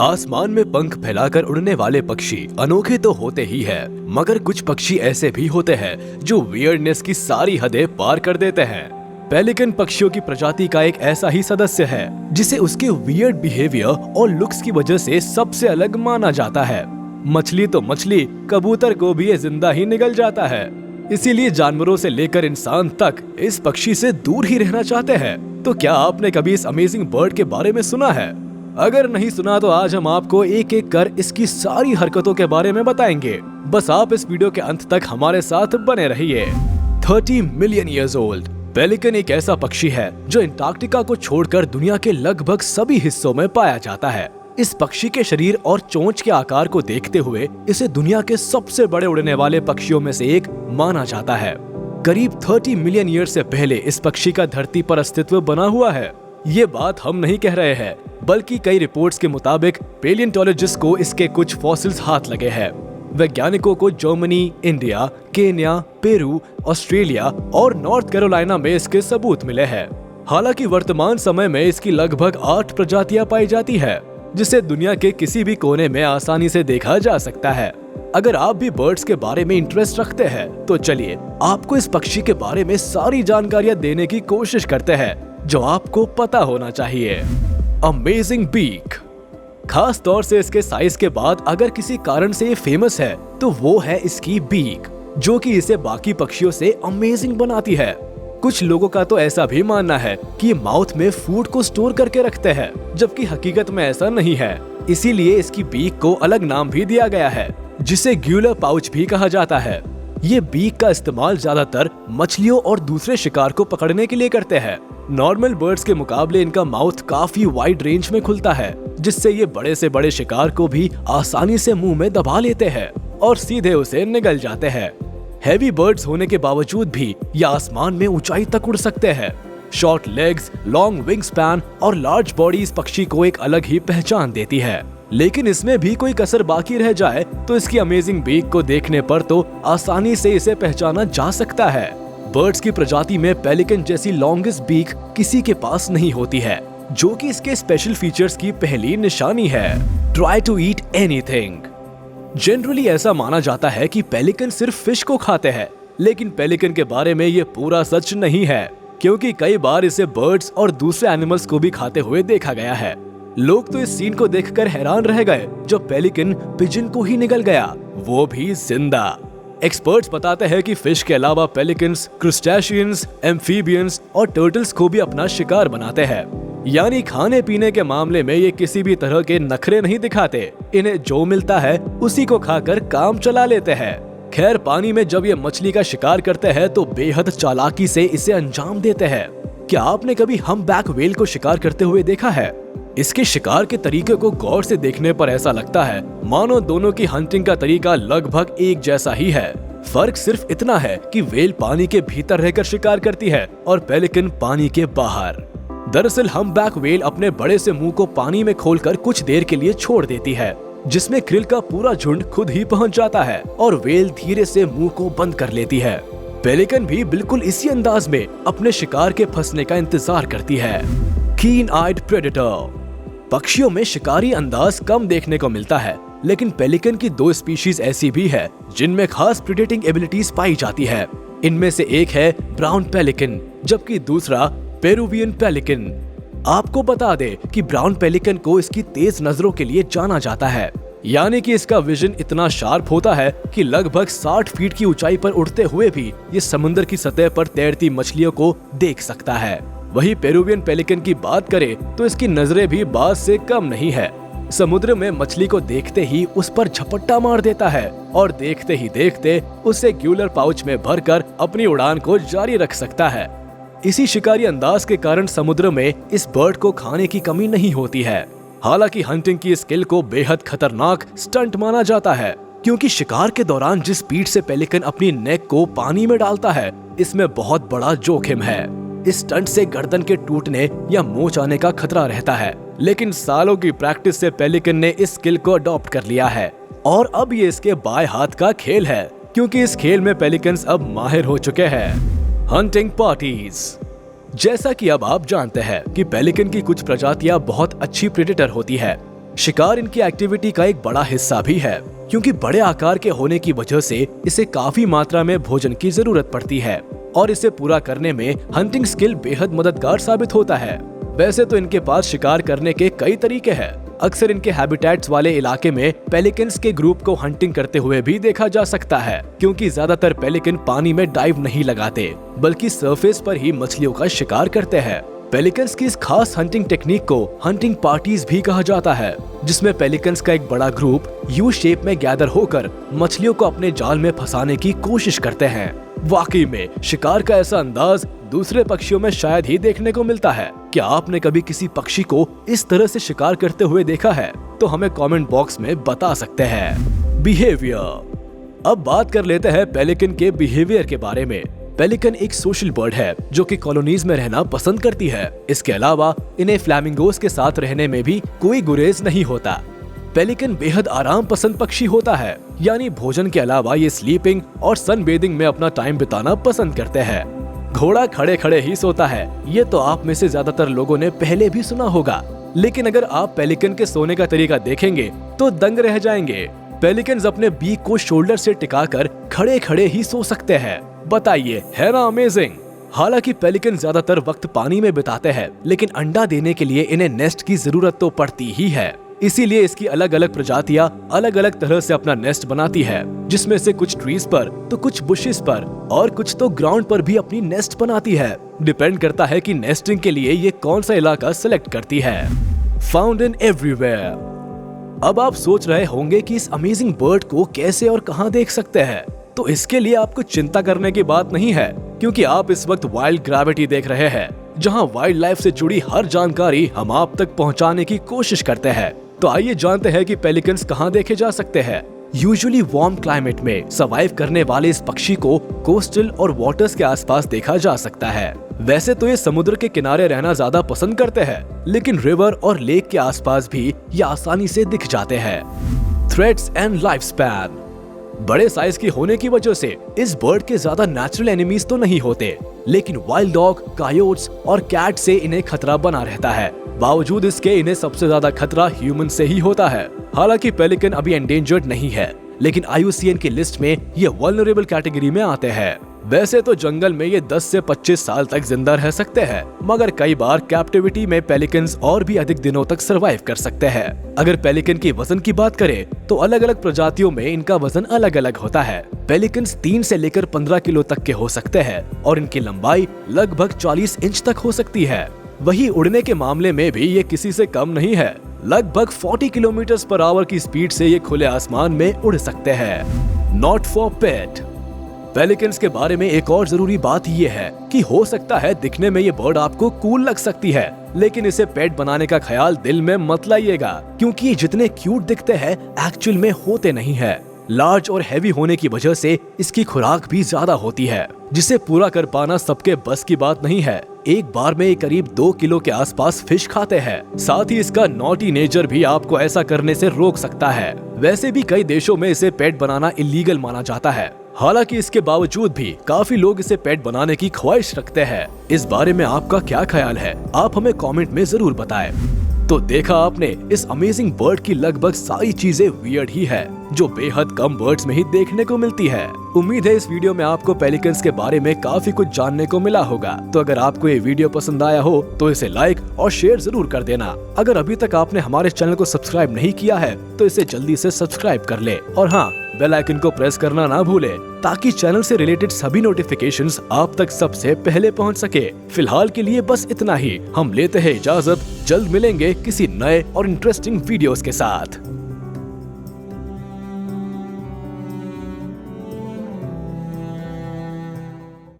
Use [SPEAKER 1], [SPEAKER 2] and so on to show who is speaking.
[SPEAKER 1] आसमान में पंख फैलाकर उड़ने वाले पक्षी अनोखे तो होते ही हैं, मगर कुछ पक्षी ऐसे भी होते हैं जो वियर्डनेस की सारी हदें पार कर देते हैं। पेलिकन पक्षियों की प्रजाति का एक ऐसा ही सदस्य है जिसे उसके वियर्ड बिहेवियर और लुक्स की वजह से सबसे अलग माना जाता है। मछली तो मछली, कबूतर को भी ये जिंदा ही निगल जाता है। इसीलिए जानवरों से लेकर इंसान तक इस पक्षी से दूर ही रहना चाहते हैं। तो क्या आपने कभी इस अमेजिंग बर्ड के बारे में सुना है? अगर नहीं सुना तो आज हम आपको एक एक कर इसकी सारी हरकतों के बारे में बताएंगे। बस आप इस वीडियो के अंत तक हमारे साथ बने रहिए। 30 मिलियन ईयर्स ओल्ड पेलिकन एक ऐसा पक्षी है जो अंटार्कटिका को छोड़कर दुनिया के लगभग सभी हिस्सों में पाया जाता है। इस पक्षी के शरीर और चोंच के आकार को देखते हुए इसे दुनिया के सबसे बड़े उड़ने वाले पक्षियों में से एक माना जाता है। करीब 30 मिलियन ईयर से पहले इस पक्षी का धरती पर अस्तित्व बना हुआ है। ये बात हम नहीं कह रहे हैं, बल्कि कई रिपोर्ट्स के मुताबिक पेलियोंटोलॉजिस्ट को इसके कुछ फॉसिल्स हाथ लगे हैं। वैज्ञानिकों को Germany, India, Kenya, Peru, Australia और नॉर्थ कैरोलिना में इसके सबूत मिले हैं। हालांकि वर्तमान समय में इसकी लगभग 8 प्रजातियां पाई जाती है, जिसे दुनिया के किसी भी कोने में आसानी से देखा जा सकता है। अगर आप भी बर्ड्स के बारे में इंटरेस्ट रखते हैं तो चलिए आपको इस पक्षी के बारे में सारी जानकारियां देने की कोशिश करते हैं जो आपको पता होना चाहिए। अमेजिंग बीक। खास तौर से इसके साइज के बाद अगर किसी कारण से ये फेमस है तो वो है इसकी बीक, जो कि इसे बाकी पक्षियों से अमेजिंग बनाती है। कुछ लोगों का तो ऐसा भी मानना है कि ये माउथ में फूड को स्टोर करके रखते हैं, जबकि हकीकत में ऐसा नहीं है। इसीलिए इसकी बीक को अलग नाम भी दिया गया है, जिसे ग्यूलर पाउच भी कहा जाता है। ये बीक का इस्तेमाल ज्यादातर मछलियों और दूसरे शिकार को पकड़ने के लिए करते हैं। नॉर्मल बर्ड्स के मुकाबले इनका माउथ काफी वाइड रेंज में खुलता है, जिससे ये बड़े से बड़े शिकार को भी आसानी से मुंह में दबा लेते हैं और सीधे उसे निगल जाते हैं। हैवी बर्ड्स होने के बावजूद भी ये आसमान में ऊंचाई तक उड़ सकते हैं। Short legs, long wing span और लार्ज बॉडी इस पक्षी को एक अलग ही पहचान देती है। लेकिन इसमें भी कोई कसर बाकी रह जाए तो इसकी अमेजिंग बीक को देखने पर तो आसानी से इसे पहचाना जा सकता है। बर्ड्स की प्रजाति में पेलिकन जैसी लॉन्गेस्ट बीक किसी के पास नहीं होती है, जो कि इसके स्पेशल फीचर्स की पहली निशानी है। Try to eat anything. Generally ऐसा माना जाता है कि पेलिकन सिर्फ फिश को खाते हैं, लेकिन पेलिकन के बारे में ये पूरा सच नहीं है, क्योंकि कई बार इसे बर्ड्स और दूसरे एनिमल्स को भी खाते हुए देखा गया है। लोग तो इस सीन को देखकर हैरान रह गए जब पेलिकन पिजन को ही निगल गया, वो भी जिंदा। एक्सपर्ट्स बताते हैं कि फिश के अलावा पेलिकन्स क्रुस्टेशियंस, एम्फीबियंस और टर्टल्स को भी अपना शिकार बनाते हैं। यानी खाने पीने के मामले में ये किसी भी तरह के नखरे नहीं दिखाते। इन्हें जो मिलता है उसी को खाकर काम चला लेते हैं। खैर, पानी में जब ये मछली का शिकार करते हैं तो बेहद चालाकी से इसे अंजाम देते हैं। क्या आपने कभी हम्पबैक व्हेल को शिकार करते हुए देखा है? इसके शिकार के तरीके को गौर से देखने पर ऐसा लगता है मानो दोनों की हंटिंग का तरीका लगभग एक जैसा ही है। फर्क सिर्फ इतना है कि व्हेल पानी के भीतर रहकर शिकार करती है और पेलिकन पानी के बाहर। दरअसल हम्पबैक व्हेल अपने बड़े से मुंह को पानी में खोलकर कुछ देर के लिए छोड़ देती है, जिसमें krill का पूरा झुंड खुद ही पहुंच जाता है और व्हेल धीरे से मुंह को बंद कर लेती है। पेलिकन भी बिल्कुल इसी अंदाज में अपने शिकार के फंसने का इंतजार करती है। कीन आइड प्रेडेटर। पक्षियों में शिकारी अंदाज कम देखने को मिलता है, लेकिन पेलिकन की 2 स्पीशीज ऐसी भी है जिनमें खास प्रीडेटिंग एबिलिटीज पाई जाती है। इनमें से एक है ब्राउन पेलिकन, जबकि दूसरा पेरुवियन पेलिकन। आपको बता दे कि ब्राउन पेलिकन को इसकी तेज नजरों के लिए जाना जाता है, यानी कि इसका विजन इतना शार्प होता है कि लगभग 60 फीट की ऊंचाई पर उड़ते हुए भी ये समुद्र की सतह पर तैरती मछलियों को देख सकता है। वही पेरुवियन पेलिकन की बात करें तो इसकी नजरें भी बाज से कम नहीं है। समुद्र में मछली को देखते ही उस पर झपट्टा मार देता है और देखते ही देखते उसे ग्यूलर पाउच में भरकर अपनी उड़ान को जारी रख सकता है। इसी शिकारी अंदाज के कारण समुद्र में इस बर्ड को खाने की कमी नहीं होती है। हालांकि हंटिंग की स्किल को बेहद खतरनाक स्टंट माना जाता है, क्योंकि शिकार के दौरान जिस स्पीड से पेलिकन अपनी नेक को पानी में डालता है, इसमें बहुत बड़ा जोखिम है। इस स्टंट से गर्दन के टूटने या मोच आने का खतरा रहता है, लेकिन सालों की प्रैक्टिस से पेलिकन ने इस स्किल को अडॉप्ट कर लिया है और अब ये इसके बाएं हाथ का खेल है, क्योंकि इस खेल में पेलिकन्स अब माहिर हो चुके हैं। Hunting parties. जैसा कि अब आप जानते हैं कि पेलिकन की कुछ प्रजातियां बहुत अच्छी प्रेडेटर होती है, शिकार इनकी एक्टिविटी का एक बड़ा हिस्सा भी है, क्योंकि बड़े आकार के होने की वजह से इसे काफी मात्रा में भोजन की जरूरत पड़ती है और इसे पूरा करने में हंटिंग स्किल बेहद मददगार साबित होता है। वैसे तो इनके पास शिकार करने के कई तरीके हैं। अक्सर इनके हैबिटेट्स वाले इलाके में पेलिकन्स के ग्रुप को हंटिंग करते हुए भी देखा जा सकता है, क्योंकि ज्यादातर पेलिकन पानी में डाइव नहीं लगाते बल्कि सरफेस पर ही मछलियों का शिकार करते हैं। पेलिकन्स की इस खास हंटिंग टेक्निक को हंटिंग पार्टीज भी कहा जाता है, जिसमें पेलिकन्स का एक बड़ा ग्रुप यू शेप में गैदर होकर मछलियों को अपने जाल में फंसाने की कोशिश करते हैं। वाकई में शिकार का ऐसा अंदाज दूसरे पक्षियों में शायद ही देखने को मिलता है। क्या आपने कभी किसी पक्षी को इस तरह से शिकार करते हुए देखा है? तो हमें कमेंट बॉक्स में बता सकते हैं। बिहेवियर। अब बात कर लेते हैं पेलिकन के बिहेवियर के बारे में। पेलिकन एक सोशल बर्ड है जो कि कॉलोनीज में रहना पसंद करती है। इसके अलावा इन्हें फ्लैमिंगोज के साथ रहने में भी कोई गुरेज नहीं होता। पेलिकन बेहद आराम पसंद पक्षी होता है, यानी भोजन के अलावा ये स्लीपिंग और सनबेदिंग में अपना टाइम बिताना पसंद करते हैं। घोड़ा खड़े खड़े ही सोता है, ये तो आप में से ज्यादातर लोगों ने पहले भी सुना होगा, लेकिन अगर आप पेलिकन के सोने का तरीका देखेंगे तो दंग रह जाएंगे। पेलिकन्स अपने बीक को शोल्डर से टिकाकर खड़े खड़े ही सो सकते हैं। बताइए, है ना अमेजिंग? हालांकि पेलिकन ज्यादातर वक्त पानी में बिताते हैं, लेकिन अंडा देने के लिए इन्हें नेस्ट की जरूरत तो पड़ती ही है। इसीलिए इसकी अलग अलग प्रजातियां अलग अलग तरह से अपना नेस्ट बनाती है, जिसमें से कुछ ट्रीज पर तो कुछ बुशेस पर और कुछ तो ग्राउंड पर भी अपनी नेस्ट बनाती है। डिपेंड करता है कि नेस्टिंग के लिए ये कौन सा इलाका सिलेक्ट करती है। Found in everywhere. अब आप सोच रहे होंगे कि इस अमेजिंग बर्ड को कैसे और कहां देख सकते हैं, तो इसके लिए आपको चिंता करने की बात नहीं है, क्योंकि आप इस वक्त वाइल्ड ग्रेविटी देख रहे हैं, जहां वाइल्ड लाइफ से जुड़ी हर जानकारी हम आप तक पहुंचाने की कोशिश करते हैं। तो आइए जानते हैं कि पेलिकन्स कहां देखे जा सकते हैं। यूजुअली वार्म क्लाइमेट में सर्वाइव करने वाले इस पक्षी को कोस्टल और वाटर्स के आसपास देखा जा सकता है। वैसे तो ये समुद्र के किनारे रहना ज्यादा पसंद करते हैं, लेकिन रिवर और लेक के आसपास भी ये आसानी से दिख जाते हैं। Threats and life span. बड़े साइज की होने की वजह से इस बर्ड के ज्यादा नेचुरल एनिमीज तो नहीं होते, लेकिन वाइल्ड डॉग, कायोट्स और कैट से इन्हें खतरा बना रहता है। बावजूद इसके इन्हें सबसे ज्यादा खतरा ह्यूमन से ही होता है। हालांकि पेलिकन अभी एंडेंजर्ड नहीं है, लेकिन IUCN की लिस्ट में ये वल्नरेबल कैटेगरी में आते हैं। वैसे तो जंगल में ये 10 से 25 साल तक जिंदा रह सकते हैं, मगर कई बार कैप्टिविटी में पेलिकन्स और भी अधिक दिनों तक सरवाइव कर सकते हैं। अगर पेलिकन की वजन की बात करें तो अलग अलग प्रजातियों में इनका वजन अलग अलग होता है। पेलिकन्स 3 से लेकर 15 किलो तक के हो सकते हैं और इनकी लंबाई लगभग 40 इंच तक हो सकती है। वही उड़ने के मामले में भी ये किसी से कम नहीं है। लगभग 40 किलोमीटर पर आवर की स्पीड से ये खुले आसमान में उड़ सकते हैं। Not for pet. पेलिकन्स के बारे में एक और जरूरी बात ये है कि हो सकता है दिखने में ये बर्ड आपको कूल लग सकती है, लेकिन इसे पेट बनाने का ख्याल दिल में मत लाइएगा, क्योंकि ये जितने क्यूट दिखते हैं एक्चुअल में होते नहीं है। लार्ज और हैवी होने की वजह से इसकी खुराक भी ज्यादा होती है, जिसे पूरा कर पाना सबके बस की बात नहीं है। एक बार में करीब 2 किलो के आसपास फिश खाते हैं। साथ ही इसका नॉटी नेचर भी आपको ऐसा करने से रोक सकता है। वैसे भी कई देशों में इसे पेट बनाना इलीगल माना जाता है। हालांकि इसके बावजूद भी काफी लोग इसे पेट बनाने की ख्वाहिश रखते हैं। इस बारे में आपका क्या ख्याल है? आप हमें कमेंट में जरूर बताएं। तो देखा आपने, इस अमेजिंग बर्ड की लगभग सारी चीजें वियर्ड ही है, जो बेहद कम बर्ड्स में ही देखने को मिलती है। उम्मीद है इस वीडियो में आपको पेलिकन्स के बारे में काफी कुछ जानने को मिला होगा। तो अगर आपको ये वीडियो पसंद आया हो तो इसे लाइक और शेयर जरूर कर देना। अगर अभी तक आपने हमारे चैनल को सब्सक्राइब नहीं किया है तो इसे जल्दी से सब्सक्राइब कर ले, और हाँ, बेल आइकन को प्रेस करना ना भूले, ताकि चैनल से रिलेटेड सभी नोटिफिकेशंस आप तक सबसे पहले पहुंच सके। फिलहाल के लिए बस इतना ही। हम लेते हैं इजाजत, जल्द मिलेंगे किसी नए और इंटरेस्टिंग वीडियोस के साथ।